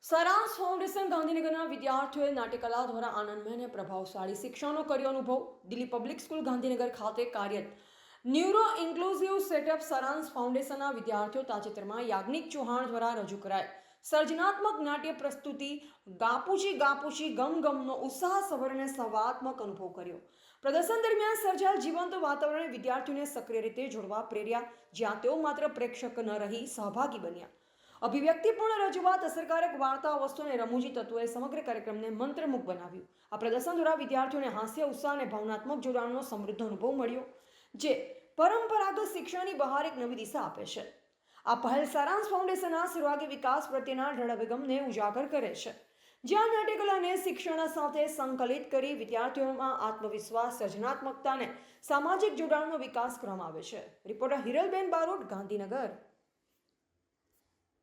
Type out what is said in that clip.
સરાસ foundation ગાંધીનગરના વિદ્યાર્થીઓએ નાટ્યકલા દ્વારા આનંદમય અને પ્રભાવશાળી શિક્ષણનો કર્યો અનુભવ. દિલ્હી પબ્લિક સ્કૂલ ગાંધીનગર ખાતે કાર્યરત ન્યુરો ઇન્ક્લુઝિવ સેટઅપ સરાંશ ફાઉન્ડેશનના વિદ્યાર્થીઓ તાજેતરમાં યાજ્ઞિક ચૌહાણ દ્વારા રજૂ કરાય સર્જનાત્મક નાટ્ય પ્રસ્તુતિ ગાપુચી ગાપુચી ગમ ગમનો ઉત્સાહસભર અને સંવાદાત્મક અનુભવ કર્યો. પ્રદર્શન દરમિયાન સર્જાયેલ જીવંત વાતાવરણે વિદ્યાર્થીઓને સક્રિય રીતે જોડવા પ્રેર્યા, જ્યાં તેઓ માત્ર પ્રેક્ષક ન રહી સહભાગી બન્યા. અભિવ્યક્તિપૂર્ણ રજૂઆત, અસરકારક વાર્તા વસ્તુ અને રમૂજી તત્વોએ સમગ્ર કાર્યક્રમને મંત્રમુગ્ધ બનાવ્યું. આ પ્રદર્શન દ્વારા વિદ્યાર્થીઓને હાસ્ય, ઉત્સાહ અને ભાવનાત્મક જોડાણનો સમૃદ્ધ અનુભવ મળ્યો, જે પરંપરાગત શિક્ષણની બહાર એક નવી દિશા આપે છે. આ પહેલ સારાંશ ફાઉન્ડેશનના સર્વાંગી વિકાસ પ્રત્યેના દૃઢ અભિગમને ઉજાગર કરે છે, જ્યાં નાટ્યકલાને શિક્ષણ સાથે સંકલિત કરી વિદ્યાર્થીઓમાં આત્મવિશ્વાસ, સર્જનાત્મકતા અને સામાજિક જોડાણનો વિકાસ કરવામાં આવે છે. રિપોર્ટર હિરલબેન બારોટ, ગાંધીનગર.